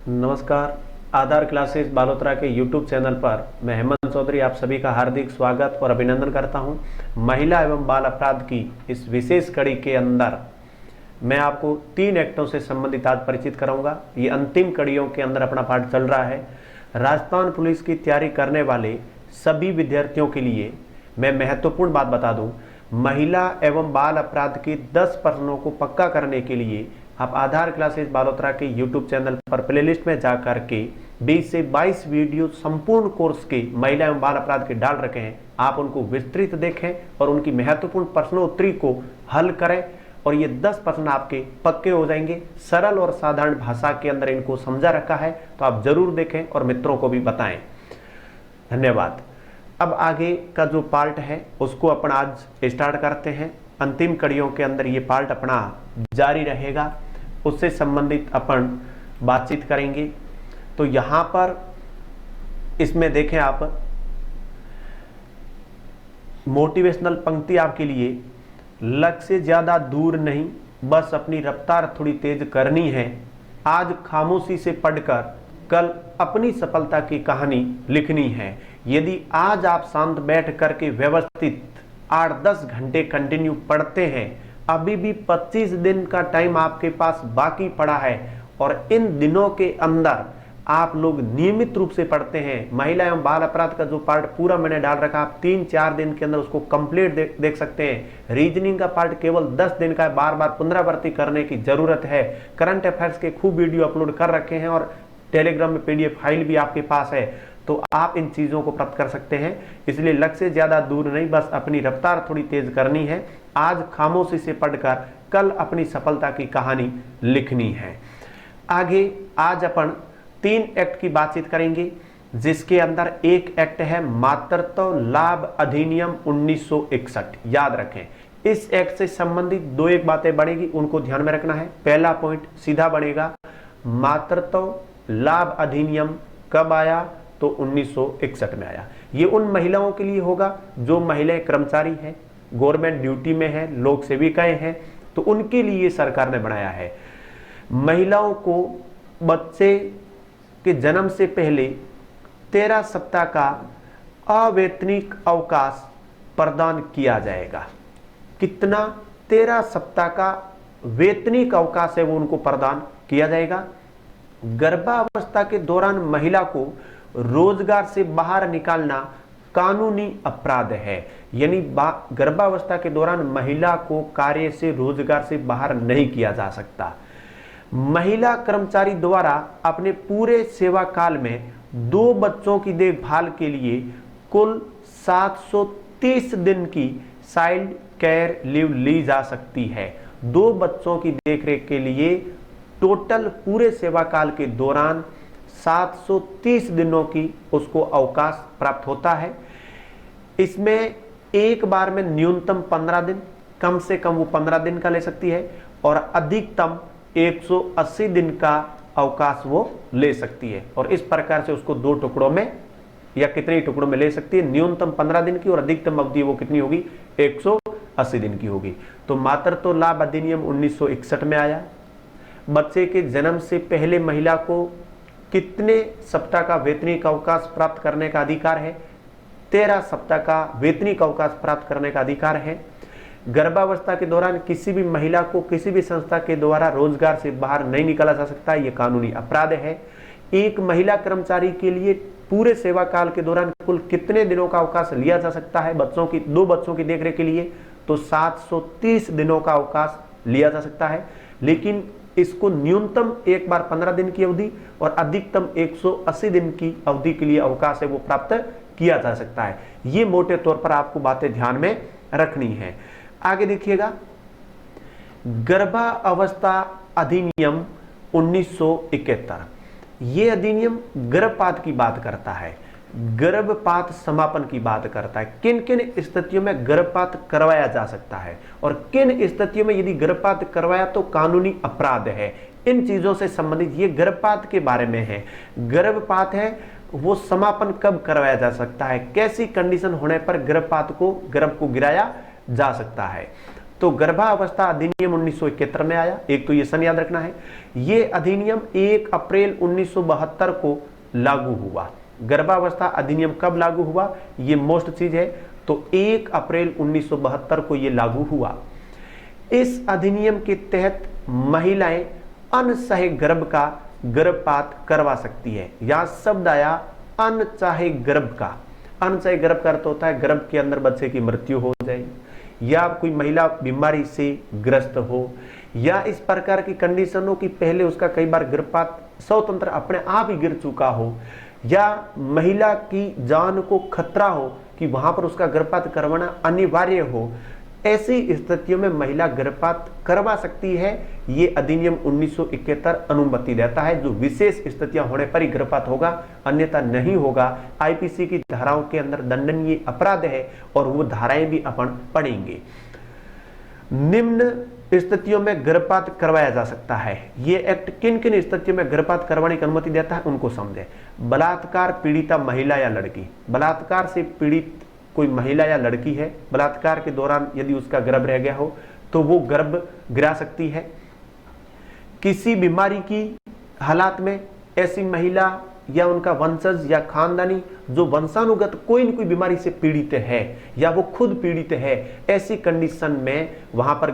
नमस्कार। आधार क्लासेस बालोतरा के YouTube channel पर मैं हेमंत चौधरी आप सभी का हार्दिक स्वागत और अभिनंदन करता हूं। महिला एवं बाल अपराध की इस विशेष कड़ी के अंदर मैं आपको 3 एक्टों से संबंधित आज परिचित कराऊंगा। ये अंतिम कड़ियों के अंदर अपना पाठ चल रहा है। राजस्थान पुलिस की तैयारी करने वाले सभी विद्यार्थियों के लिए मैं महत्वपूर्ण बात बता दूं। महिला एवं बाल अपराध के 10 प्रश्नों को पक्का करने के लिए आप आधार क्लासेस बालोतरा के YouTube चैनल पर प्लेलिस्ट में जा करके 20 से 22 वीडियो संपूर्ण कोर्स के महिला एवं बाल अपराध के डाल रखे हैं। आप उनको विस्तृत देखें और उनकी महत्वपूर्ण प्रश्नोत्तरी को हल करें और ये 10 प्रश्न आपके पक्के हो जाएंगे। सरल और साधारण भाषा के अंदर इनको समझा रखा है, तो आप जरूर देखें और मित्रों को भी बताएं। धन्यवाद। अब आगे का जो पार्ट है उसको अपन आज स्टार्ट करते हैं। अंतिम कड़ियों के अंदर ये पार्ट अपना जारी रहेगा, उससे संबंधित अपन बातचीत करेंगे। तो यहां पर इसमें देखें आप, मोटिवेशनल पंक्ति आपके लिए, लक्ष्य से ज्यादा दूर नहीं, बस अपनी रफ्तार थोड़ी तेज करनी है। आज खामोशी से पढ़कर कल अपनी सफलता की कहानी लिखनी है। यदि आज आप शांत बैठ करके व्यवस्थित 8-10 घंटे कंटिन्यू पढ़ते हैं, अभी भी 25 दिन का टाइम आपके पास बाकी पड़ा है और इन दिनों के अंदर आप लोग नियमित रूप से पढ़ते हैं। महिला एवं बाल अपराध का जो पार्ट पूरा मैंने डाल रखा, आप 3-4 दिन के अंदर उसको कंप्लीट देख सकते हैं। रीजनिंग का पार्ट केवल 10 दिन का है, बार बार पुनरावृत्ति करने की जरूरत है। करंट अफेयर्स के खूब वीडियो अपलोड कर रखे हैं और टेलीग्राम में PDF फाइल भी आपके पास है, तो आप इन चीजों को प्राप्त कर सकते हैं। इसलिए लक्ष्य से ज्यादा दूर नहीं, बस अपनी रफ्तार थोड़ी तेज करनी है। आज खामोशी से पढ़कर कल अपनी सफलता की कहानी लिखनी है। आगे आज अपन 3 एक्ट की बातचीत करेंगे, जिसके अंदर एक एक्ट है मातृत्व लाभ अधिनियम 1961। याद रखें, इस एक्ट से संबंधित 2-1 बातें बढ़ेगी, उनको ध्यान में रखना है। पहला पॉइंट सीधा बढ़ेगा, मातृत्व लाभ अधिनियम कब आया? तो 1961 में आया। ये उन महिलाओं के लिए होगा जो महिलाएं कर्मचारी हैं, गवर्नमेंट ड्यूटी में है, लोक सेविकाएं हैं, तो उनके लिए सरकार ने बनाया है। महिलाओं को बच्चे के जन्म से पहले 13 सप्ताह का अवैतनिक अवकाश प्रदान किया जाएगा। कितना? 13 सप्ताह का वेतनिक अवकाश है वो उनको प्रदान किया जाएगा। गर्भावस्था के दौरान महिला को रोजगार से बाहर निकालना कानूनी अपराध है। यानी गर्भावस्था के दौरान महिला को कार्य से रोजगार से बाहर नहीं किया जा सकता। महिला कर्मचारी द्वारा अपने पूरे सेवा काल में 2 बच्चों की देखभाल के लिए कुल 730 दिन की चाइल्ड केयर लीव ली जा सकती है। 2 बच्चों की देखरेख के लिए टोटल पूरे सेवा काल के दौरान 730 दिनों की उसको अवकाश प्राप्त होता है। इसमें एक बार में न्यूनतम 15 दिन, कम से कम वो 15 दिन का ले सकती है और अधिकतम 180 दिन का अवकाश वो ले सकती है। और इस प्रकार से उसको 2 टुकड़ों में या कितने टुकड़ों में ले सकती है, न्यूनतम 15 दिन की और अधिकतम अवधि वो कितनी होगी? 180 दिन की होगी। तो मातृत्व लाभ अधिनियम 1961 में आया। बच्चे के जन्म से पहले महिला को कितने सप्ताह का वेतनिक अवकाश प्राप्त करने का अधिकार है? 13 सप्ताह का वेतनिक अवकाश प्राप्त करने का अधिकार है। गर्भावस्था के दौरान किसी भी महिला को किसी भी संस्था के द्वारा रोजगार से बाहर नहीं निकाला जा सकता, यह कानूनी अपराध है। एक महिला कर्मचारी के लिए पूरे सेवा काल के दौरान कुल कितने दिनों का अवकाश लिया जा सकता है? 2 बच्चों की देखरेख के लिए तो 730 दिनों का अवकाश लिया जा सकता है। लेकिन इसको न्यूनतम एक बार 15 दिन की अवधि और अधिकतम 180 दिन की अवधि के लिए अवकाश है वो प्राप्त किया जा सकता है। ये मोटे तौर पर आपको बातें ध्यान में रखनी है। आगे देखिएगा, गर्भावस्था अधिनियम 1971। ये अधिनियम गर्भपात की बात करता है, गर्भपात समापन की बात करता है। किन किन स्थितियों में गर्भपात करवाया जा सकता है और किन स्थितियों में यदि गर्भपात करवाया तो कानूनी अपराध है। इन चीजों से संबंधित ये गर्भपात के बारे में है। गर्भपात है वो समापन कब करवाया जा सकता है, कैसी कंडीशन होने पर गर्भ को गिराया जा सकता है। तो गर्भावस्था अधिनियम 1971 में आया, एक तो ये सन याद रखना है। ये अधिनियम 1 अप्रैल 1972 को लागू हुआ। गर्भावस्था अधिनियम कब लागू हुआ, ये मोस्ट चीज है। तो 1 अप्रैल 1972 को ये लागू हुआ। इस अधिनियम के तहत महिलाएं अनचाहे गर्भ का गर्भपात करवा सकती है। यहां शब्द आया अनचाहे गर्भ का। अनचाहे गर्भ का अर्थ होता है गर्भ के अंदर बच्चे की मृत्यु हो जाए, या कोई महिला बीमारी से ग्रस्त हो, या इस प्रकार की कंडीशन हो कि पहले उसका कई बार गर्भपात स्वतंत्र अपने आप ही गिर चुका हो, या महिला की जान को खतरा हो कि वहां पर उसका गर्भपात करवाना अनिवार्य हो। ऐसी स्थितियों में महिला गर्भपात करवा सकती है। ये अधिनियम 1971 अनुमति देता है, जो विशेष स्थितियां होने पर ही गर्भपात होगा, अन्यथा नहीं होगा। आईपीसी की धाराओं के अंदर दंडनीय अपराध है और वो धाराएं भी अपन पढ़ेंगे। निम्न स्थितियों में गर्भपात करवाया जा सकता है। ये एक्ट किन किन स्थितियों में गर्भपात करवाने की अनुमति देता है उनको समझे। बलात्कार पीड़िता महिला या लड़की, बलात्कार से पीड़ित कोई महिला या लड़की है, बलात्कार के दौरान यदि उसका गर्भ रह गया हो तो वो गर्भ गिरा सकती है। किसी बीमारी की हालात में ऐसी महिला या उनका वंशज या खानदानी जो वंशानुगत कोई न कोई बीमारी से पीड़ित है या वो खुद पीड़ित है, ऐसी कंडीशन में वहां पर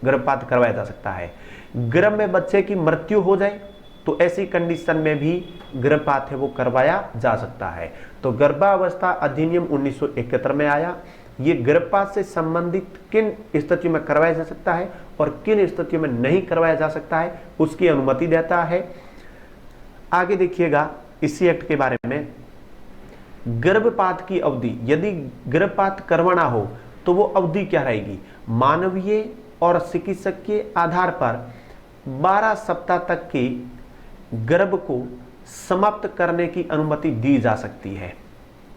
गर्भपात करवाया जा सकता है। गर्भ में बच्चे की मृत्यु हो जाए तो ऐसी कंडीशन में भी गर्भपात है वो करवाया जा सकता है। तो गर्भावस्था अधिनियम 1971 में आया। ये गर्भपात से संबंधित किन स्थितियों में करवाया जा सकता है और किन स्थितियों में नहीं करवाया जा सकता है उसकी अनुमति देता है। आगे देखिएगा इसी एक्ट के बारे में। गर्भपात की अवधि, यदि गर्भपात करवाना हो तो वो अवधि क्या रहेगी, मानवीय और चिकित्सकीय आधार पर 12 सप्ताह तक के गर्भ को समाप्त करने की अनुमति दी जा सकती है।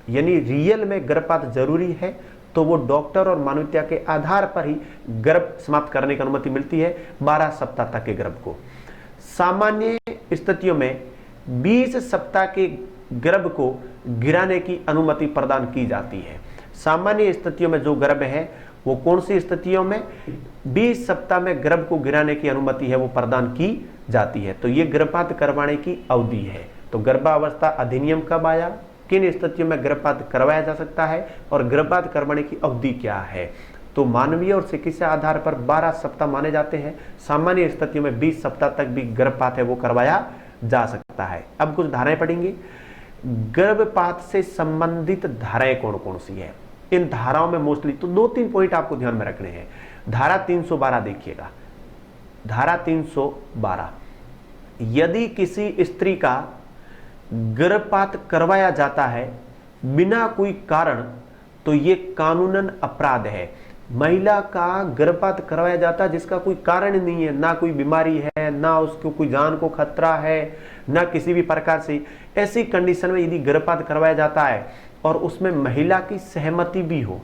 यानी रियल में गर्भपात जरूरी है तो वो डॉक्टर और मानवीयता के आधार पर ही गर्भ समाप्त करने की अनुमति मिलती है 12 सप्ताह तक के गर्भ को। सामान्य स्थितियों में 20 सप्ताह के गर्भ को गिराने की अनुमति प्रदान की जाती है। सामान्य स्थितियों में जो गर्भ है वो कौन सी स्थितियों में, 20 सप्ताह में गर्भ को गिराने की अनुमति है वो प्रदान की जाती है। तो ये गर्भपात करवाने की अवधि है। तो गर्भावस्था अधिनियम कब आया, किन स्थितियों में गर्भपात करवाया जा सकता है और गर्भपात करवाने की अवधि क्या है। तो मानवीय और चिकित्सा आधार पर 12 सप्ताह माने जाते हैं। सामान्य स्थितियों में 20 सप्ताह तक भी गर्भपात है वो करवाया जा सकता है। अब कुछ धाराएं पढ़ेंगे। गर्भपात से संबंधित धाराएं कौन कौन सी है, इन धाराओं में मोस्टली तो 2-3 पॉइंट आपको ध्यान में रखने हैं। धारा 312 देखिएगा। धारा 312, यदि किसी स्त्री का गर्भपात करवाया जाता है बिना कोई कारण तो ये कानूनन अपराध है। महिला का गर्भपात करवाया जाता है जिसका कोई कारण नहीं है, ना कोई बीमारी है, ना उसको कोई जान को खतरा है, ना किसी भी प्रकार से, ऐसी कंडीशन में यदि गर्भपात करवाया जाता है और उसमें महिला की सहमति भी हो,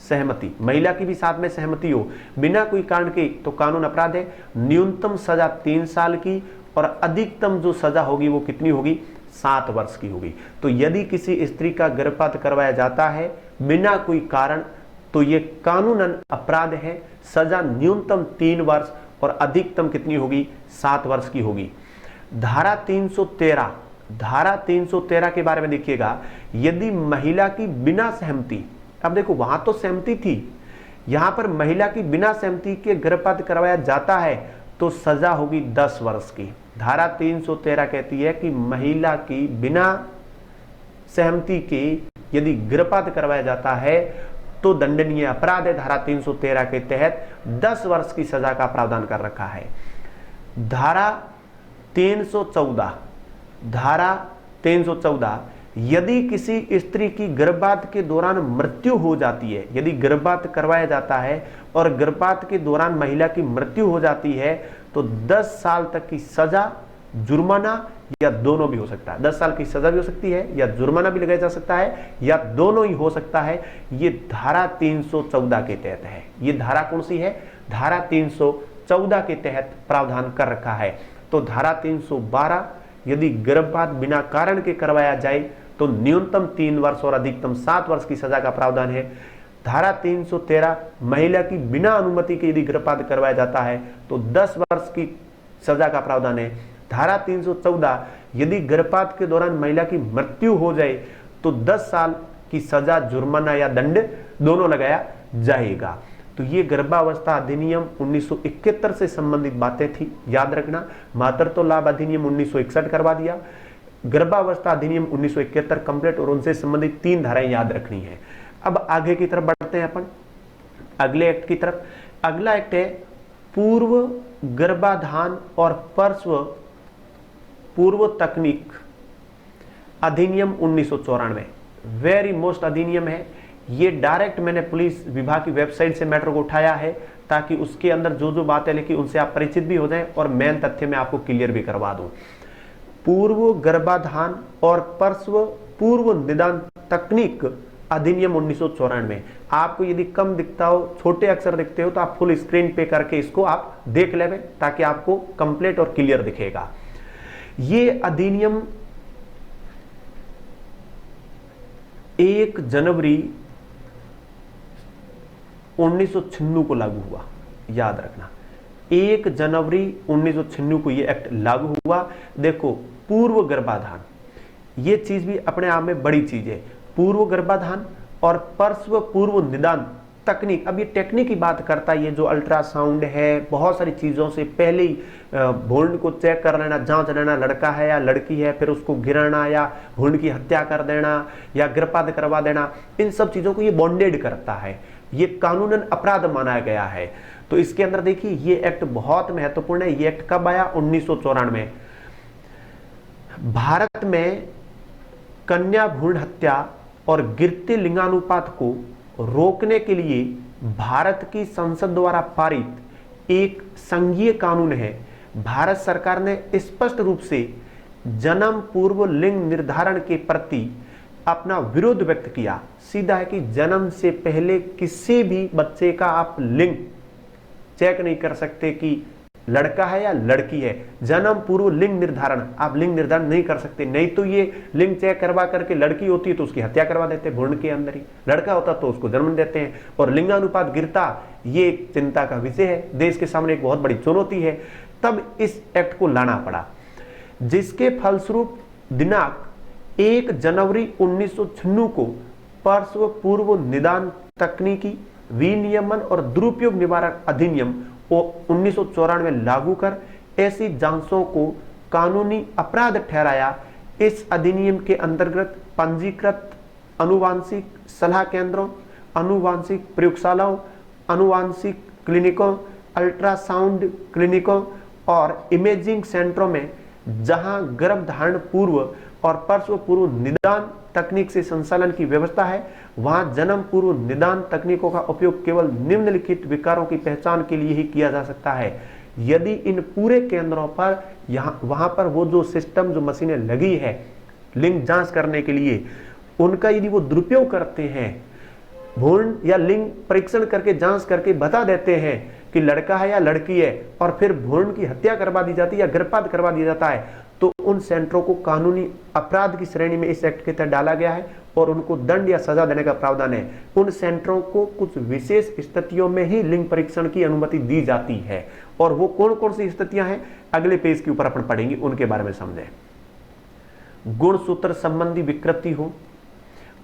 सहमति महिला की भी साथ में सहमति हो बिना कोई कारण के, तो कानून अपराध है। न्यूनतम सजा 3 साल की और अधिकतम जो सजा होगी वो कितनी होगी, 7 वर्ष की होगी। तो यदि किसी स्त्री का गर्भपात करवाया जाता है बिना कोई कारण तो ये कानूनन अपराध है। सजा न्यूनतम 3 वर्ष और अधिकतम कितनी होगी, 7 वर्ष की होगी। धारा 313, धारा 313 के बारे में देखिएगा। यदि महिला की बिना सहमति, अब देखो वहां तो सहमति थी, यहां पर महिला की बिना सहमति के गर्भपात करवाया जाता है तो सजा होगी 10 वर्ष की। धारा 313 कहती है कि महिला की बिना सहमति के यदि गर्भपात करवाया जाता है तो दंडनीय अपराध है। धारा 313 के तहत 10 वर्ष की सजा का प्रावधान कर रखा है। धारा 314, धारा 314, यदि किसी स्त्री की गर्भपात के दौरान मृत्यु हो जाती है, यदि गर्भपात करवाया जाता है और गर्भपात के दौरान महिला की मृत्यु हो जाती है तो 10 साल तक की सजा, जुर्माना या दोनों भी हो सकता है। 10 साल की सजा भी हो सकती है या जुर्माना भी लगाया जा सकता है या दोनों ही हो सकता है। ये धारा 314 के तहत है। ये धारा कौन सी है, धारा 314 के तहत प्रावधान कर रखा है। तो धारा 312, यदि गर्भपात बिना कारण के करवाया जाए तो न्यूनतम 3 वर्ष और अधिकतम 7 वर्ष की सजा का प्रावधान है। धारा 313 महिला की बिना अनुमति के यदि गर्भपात करवाया जाता है तो 10 वर्ष की सजा का प्रावधान है। धारा 314 यदि गर्भपात के दौरान महिला की मृत्यु हो जाए तो 10 साल की सजा, जुर्माना या दंड दोनों लगाया जाएगा। तो ये गर्भावस्था अधिनियम 1971 से संबंधित बातें थी, याद रखना। मातृत्व लाभ अधिनियम 1961 करवा दिया, गर्भावस्था अधिनियम 1971 कंप्लीट, और उनसे संबंधित 3 धाराएं याद रखनी है। अब आगे की तरफ बढ़ते हैं अपन, अगले एक्ट की तरफ। अगला एक्ट है पूर्व गर्भाधान और प्रसव पूर्व तकनीक अधिनियम 1994। वेरी मोस्ट अधिनियम है ये। डायरेक्ट मैंने पुलिस विभाग की वेबसाइट से मैटर को उठाया है ताकि उसके अंदर जो जो बातें लिखी उनसे आप परिचित भी हो जाएं और मेन तथ्य मैं आपको क्लियर भी करवा दूं। पूर्व गर्भाधान और प्रसव पूर्व निदान तकनीक अधिनियम 1994। आपको यदि कम दिखता हो, छोटे अक्षर दिखते हो तो आप फुल स्क्रीन पे करके इसको आप देख लें ताकि आपको कंप्लीट और क्लियर दिखेगा। ये अधिनियम 1 जनवरी 1996 को लागू हुआ, याद रखना। 1 जनवरी 1996 को यह एक्ट लागू हुआ। देखो, पूर्व गर्भाधान ये चीज भी अपने आप में बड़ी चीज है। पूर्व गर्भाधान और प्रसव पूर्व निदान तकनीक, अब ये टेक्निक की बात करता है। ये जो अल्ट्रासाउंड है, बहुत सारी चीजों से पहले ही भ्रूण को चेक कर लेना, जांच लेना लड़का है या लड़की है, फिर उसको गिराना या भ्रूण की हत्या कर देना या गर्भपात करवा देना, इन सब चीजों को ये बॉन्डेड करता है। ये कानूनन अपराध माना गया है। तो इसके अंदर देखिए ये एक्ट बहुत महत्वपूर्ण है। ये एक्ट कब आया? 1994। भारत में कन्या भ्रूण हत्या और गिरते लिंगानुपात को रोकने के लिए भारत की संसद द्वारा पारित एक संघीय कानून है। भारत सरकार ने स्पष्ट रूप से जन्म पूर्व लिंग निर्धारण के प्रति अपना विरोध व्यक्त किया। सीधा है कि जन्म से पहले किसी भी बच्चे का आप लिंग चेक नहीं कर सकते कि लड़का है या लड़की है। जन्म पूर्व लिंग निर्धारण, आप लिंग निर्धारण नहीं कर सकते। नहीं तो ये लिंग चेक करवा करके लड़की होती है तो उसकी हत्या करवा देते भ्रूण के अंदर ही, लड़का होता तो उसको जन्म देते हैं। और लिंगानुपात गिरता, ये एक चिंता का विषय है, देश के सामने एक बहुत बड़ी चुनौती है। तब इस एक्ट को लाना पड़ा, जिसके फलस्वरूप दिनांक 1 जनवरी 1996 को प्रसव पूर्व निदान तकनीकी विनियमन और दुरुपयोग निवारण अधिनियम 1994 लागू कर ऐसी जांचों को कानूनी अपराध ठहराया। इस अधिनियम के अंतर्गत पंजीकृत अनुवांशिक सलाह केंद्रों, अनुवांशिक प्रयोगशालाओं, अनुवांशिक क्लिनिकों, अल्ट्रासाउंड क्लिनिकों और इमेजिंग सेंटरों में जहां गर्भधारण पूर्व और प्रसव पूर्व निदान तकनीक से संचालन की व्यवस्था है, वहां जन्म पूर्व निदान तकनीकों का उपयोग केवल निम्नलिखित विकारों की पहचान के लिए ही किया जा सकता है। यदि इन पूरे केंद्रों पर वहां पर वो जो सिस्टम, जो मशीनें लगी है लिंग जांच करने के लिए, उनका यदि वो दुरुपयोग करते हैं, भ्रूण या लिंग परीक्षण करके जांच करके बता देते हैं कि लड़का है या लड़की है, और फिर भ्रूण की हत्या करवा दी जाती है या गर्भपात करवा दिया जाता है, तो उन सेंटरों को कानूनी अपराध की श्रेणी में इस एक्ट के तहत डाला गया है और उनको दंड या सजा देने का प्रावधान है। उन सेंटरों को कुछ विशेष स्थितियों में ही लिंग परीक्षण की अनुमति दी जाती है, और वो कौन कौन सी स्थितियां हैं अगले पेज के ऊपर अपन पढ़ेंगे, उनके बारे में समझें। गुणसूत्र संबंधी विकृति हो,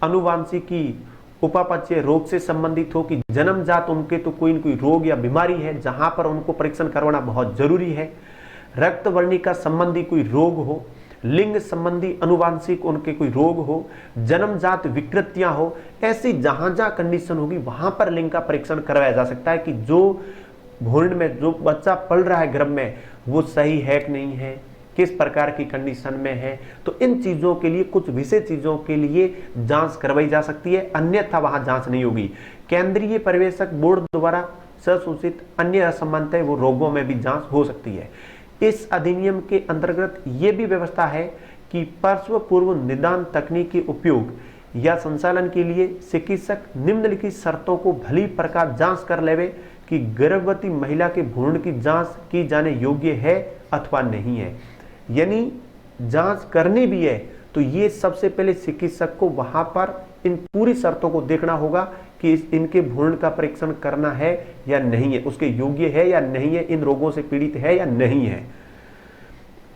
अनुवांशिकी उपापचय रोग से संबंधित हो कि जन्मजात उनके तो कोई न कोई रोग या बीमारी है जहां पर उनको परीक्षण करवाना बहुत जरूरी है, रक्त वर्णिका संबंधी कोई रोग हो, लिंग संबंधी अनुवांशिक उनके कोई रोग हो, जन्मजात विकृतियां हो, ऐसी जहां जहां कंडीशन होगी वहां पर लिंग का परीक्षण करवाया जा सकता है कि जो भ्रूण में जो बच्चा पल रहा है गर्भ में वो सही है कि नहीं है, किस प्रकार की कंडीशन में है। तो इन चीजों के लिए, कुछ विशेष चीजों के लिए जांच करवाई जा सकती है, अन्यथा वहां जांच नहीं होगी। केंद्रीय पर्यवेक्षक बोर्ड द्वारा ससूचित अन्य असमानताएं वो रोगों में भी जांच हो सकती है। इस अधिनियम के अंतर्गत ये भी व्यवस्था है कि प्रसव पूर्व निदान तकनीक के उपयोग या संचालन के लिए चिकित्सक निम्नलिखित शर्तों को भली प्रकार जांच कर लेवे कि गर्भवती महिला के भ्रूण की जांच की जाने योग्य है अथवा नहीं है। यानी जांच करनी भी है तो ये सबसे पहले चिकित्सक को वहां पर इन पूरी शर्तों को देखना होगा कि इनके भ्रूण का परीक्षण करना है या नहीं है, उसके योग्य है या नहीं है, इन रोगों से पीड़ित है या नहीं है।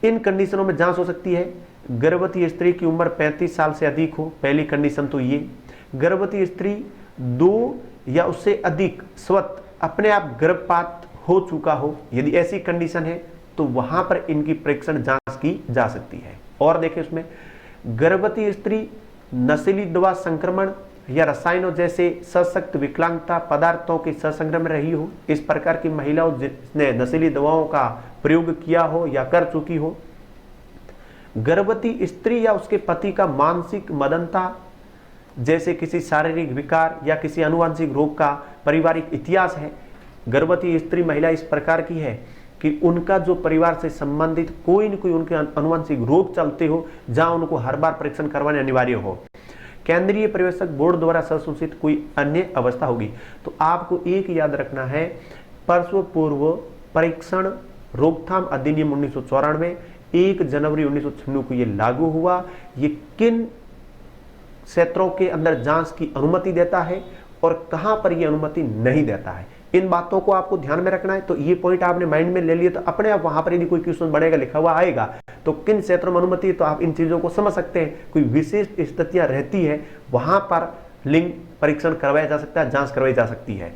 इन कंडीशनों में जांच हो सकती है। गर्भवती स्त्री की उम्र 35 साल से अधिक हो, पहली कंडीशन तो ये। गर्भवती स्त्री 2 या उससे अधिक स्वतः अपने आप गर्भपात हो चुका हो, यदि ऐसी कंडीशन है तो वहां पर इनकी परीक्षण जांच की जा सकती है। और देखिए उसमें गर्भवती स्त्री नशीली दवा संक्रमण या रसायनों जैसे सशक्त विकलांगता पदार्थों के संसर्ग में रही हो, इस प्रकार की महिलाओं जिसने नशीली दवाओं का प्रयोग किया हो या कर चुकी हो। गर्भवती स्त्री या उसके पति का मानसिक मदनता जैसे किसी शारीरिक विकार या किसी आनुवंशिक रोग का पारिवारिक इतिहास है। गर्भवती स्त्री महिला इस प्रकार की है कि उनका जो परिवार से संबंधित कोई न कोई उनके आनुवंशिक रोग चलते हो, जहां उनको हर बार परीक्षण करवाने अनिवार्य हो। केंद्रीय पर्यवेक्षक बोर्ड द्वारा संसूचित कोई अन्य अवस्था होगी। तो आपको एक याद रखना है, प्रसव पूर्व परीक्षण रोकथाम अधिनियम 1994 1 जनवरी 1996 को ये लागू हुआ। ये किन क्षेत्रों के अंदर जांच की अनुमति देता है और कहां पर यह अनुमति नहीं देता है, इन बातों को आपको ध्यान में रखना है। तो ये पॉइंट आपने माइंड में ले लिए तो अपने आप वहां पर यदि कोई क्वेश्चन बनेगा लिखा हुआ आएगा तो किन क्षेत्रों में अनुमति है, तो आप इन चीजों को समझ सकते हैं। कोई विशिष्ट स्थितियां रहती है वहां पर लिंग परीक्षण करवाया जा सकता है, जांच करवाई जा सकती है।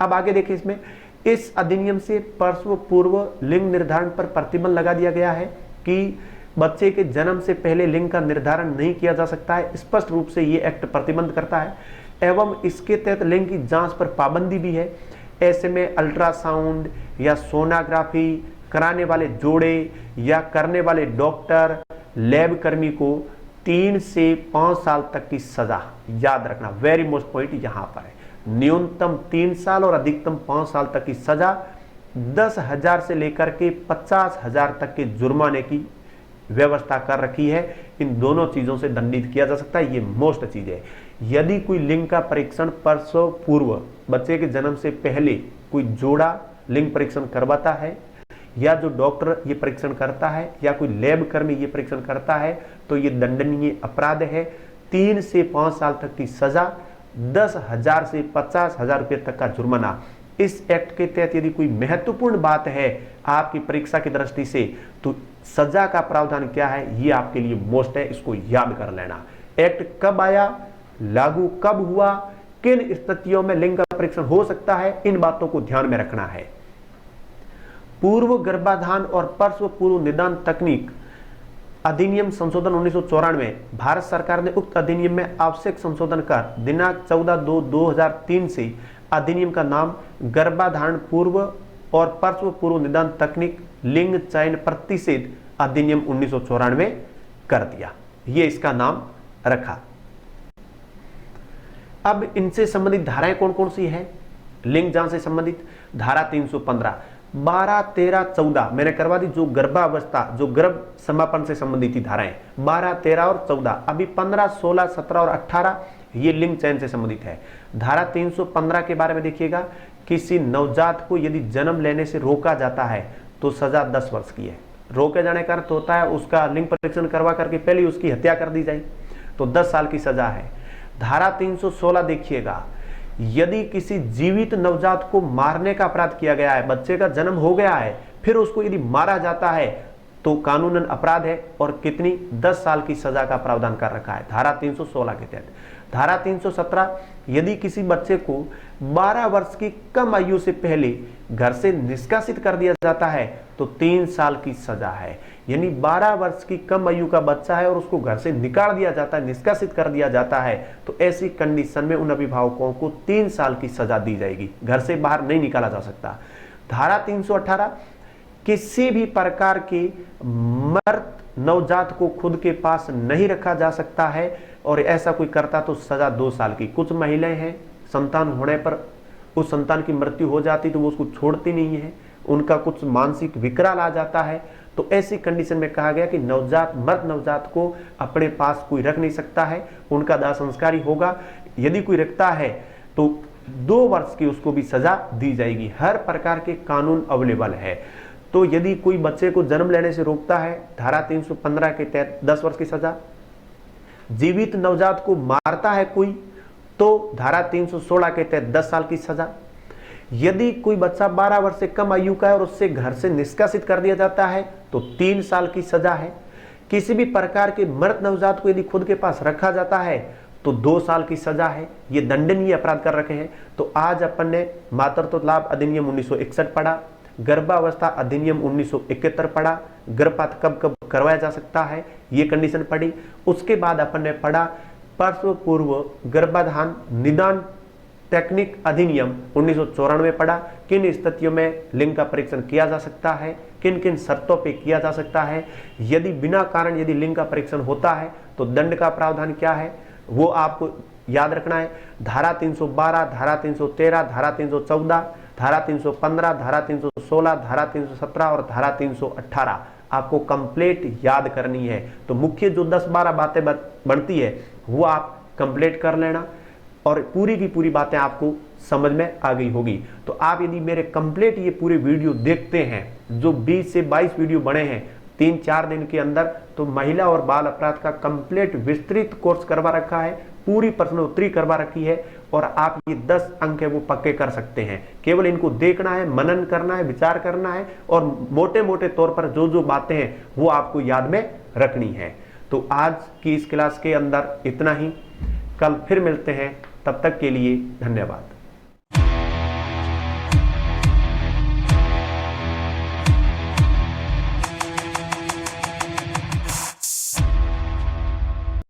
अब आगे देखिए, इसमें इस अधिनियम से प्रसव पूर्व लिंग निर्धारण पर प्रतिबंध लगा दिया गया है कि बच्चे के जन्म से पहले लिंग का निर्धारण नहीं किया जा सकता है। स्पष्ट रूप से ये एक्ट प्रतिबंध करता है एवं इसके तहत लिंग की जांच पर पाबंदी भी है। ऐसे में अल्ट्रासाउंड या सोनोग्राफी कराने वाले जोड़े या करने वाले डॉक्टर लैब कर्मी को 3 से 5 साल तक की सजा, याद रखना वेरी मोस्ट पॉइंट यहां पर है, न्यूनतम 3 साल और अधिकतम 5 साल तक की सजा, 10,000 से लेकर के 50,000 तक के जुर्माने की व्यवस्था कर रखी है। इन दोनों चीजों से दंडित किया जा सकता है, ये मोस्ट चीज है। यदि कोई लिंग का परीक्षण प्रसव पूर्व बच्चे के जन्म से पहले कोई जोड़ा लिंग परीक्षण करवाता है या जो डॉक्टर ये परीक्षण करता है या कोई लैब कर्मी ये परीक्षण करता है तो ये दंडनीय अपराध है। 3 से 5 साल तक की सजा, 10,000 से 50,000 रुपये तक का जुर्माना। इस एक्ट के तहत यदि कोई महत्वपूर्ण बात है आपकी परीक्षा की दृष्टि से तो सजा का प्रावधान क्या है, ये आपके लिए मोस्ट है, इसको याद कर लेना। एक्ट कब आया, लागू कब हुआ, किन स्थितियों में लिंग का परीक्षण हो सकता है, इन बातों को ध्यान में रखना है। पूर्व गर्भाधान और प्रसव पूर्व निदान तकनीक अधिनियम संशोधन 1994, भारत सरकार ने उक्त अधिनियम में आवश्यक संशोधन कर दिनांक 14/2/2003 से अधिनियम का नाम गर्भाधान पूर्व और प्रसव पूर्व निदान तकनीक लिंग चयन प्रतिषेध अधिनियम 1994 कर दिया, ये इसका नाम रखा। अब इनसे संबंधित धाराएं कौन कौन सी हैं लिंग जांच से संबंधित? धारा 315, 12, 13, 14 मैंने करवा दी, जो गर्भावस्था जो गर्भ समापन से संबंधित थी धाराएं 12, 13 और 14। अभी 15, 16, 17 और 18 ये लिंग चयन से संबंधित है। धारा 315 के बारे में देखिएगा, किसी नवजात को यदि जन्म लेने से रोका जाता है तो सजा 10 वर्ष की है। रोके जाने का अर्थ होता है उसका लिंग परीक्षण करवा करके पहले उसकी हत्या कर दी जाए तो 10 साल की सजा है। धारा 316 देखिएगा, यदि किसी जीवित नवजात को मारने का अपराध किया गया है, बच्चे का जन्म हो गया है फिर उसको यदि मारा जाता है तो कानूनन अपराध है और कितनी 10 साल की सजा का प्रावधान कर रखा है धारा 316 के तहत। धारा 317, यदि किसी बच्चे को 12 वर्ष की कम आयु से पहले घर से निष्कासित कर दिया जाता है तो 3 साल की सजा है। यानी 12 वर्ष की कम आयु का बच्चा है और उसको घर से निकाल दिया जाता है, निष्कासित कर दिया जाता है, तो ऐसी कंडीशन में उन अभिभावकों को 3 साल की सजा दी जाएगी, घर से बाहर नहीं निकाला जा सकता। धारा 318, किसी भी प्रकार के मृत नवजात को खुद के पास नहीं रखा जा सकता है और ऐसा कोई करता तो सजा 2 साल की। कुछ महिलाएं हैं संतान होने पर उस संतान की मृत्यु हो जाती तो वो उसको छोड़ती नहीं है, उनका कुछ मानसिक विकराल आ जाता है, तो ऐसी कंडीशन में कहा गया कि मृत नवजात को अपने पास कोई रख नहीं सकता है, उनका दाह संस्कार ही होगा। यदि कोई रखता है तो 2 वर्ष की उसको भी सजा दी जाएगी। हर प्रकार के कानून अवेलेबल है। तो यदि कोई बच्चे को जन्म लेने से रोकता है धारा 315 के तहत 10 वर्ष की सजा, जीवित नवजात को मारता है कोई तो धारा 316 के तहत 10 साल की सजा। यदि कोई बच्चा 12 वर्ष से कम आयु का है और उससे घर से निष्कासित कर दिया जाता है तो 3 साल की सजा है। किसी भी प्रकार के मृत नवजात को यदि खुद के पास रखा जाता है तो 2 साल की सजा है। ये दंडनीय अपराध कर रखे हैं। तो आज अपन ने मातृत्व लाभ अधिनियम 1961 पढ़ा, गर्भावस्था अधिनियम 1971 पढ़ा, गर्भपात कब कब करवाया जा सकता है ये कंडीशन पढ़ी। उसके बाद अपन ने पढ़ा प्रसव पूर्व गर्भाधान निदान टेक्निक अधिनियम 1994 पढ़ा, किन स्थितियों में लिंग का परीक्षण किया जा सकता है, किन किन शर्तों पे किया जा सकता है, यदि बिना कारण यदि लिंग का परीक्षण होता है तो दंड का प्रावधान क्या है वो आपको याद रखना है। धारा 312, धारा 313, धारा 314, धारा 315, धारा 316, धारा 317 और धारा 318 आपको कंप्लीट याद करनी है। तो मुख्य जो 10-12 बातें बनती है वो आप कंप्लीट कर लेना और पूरी की पूरी बातें आपको समझ में आ गई होगी। तो आप यदि मेरे कंप्लीट ये पूरे वीडियो देखते हैं जो 20 से 22 वीडियो बने हैं 3-4 दिन के अंदर, तो महिला और बाल अपराध का कंप्लीट विस्तृत कोर्स करवा रखा है, पूरी प्रश्न उत्तरी करवा रखी है और आप ये 10 अंक है वो पक्के कर सकते हैं। केवल इनको देखना है, मनन करना है, विचार करना है और मोटे मोटे तौर पर जो जो बातें हैं वो आपको याद में रखनी है। तो आज की इस क्लास के अंदर इतना ही, कल फिर मिलते हैं, तब तक के लिए धन्यवाद।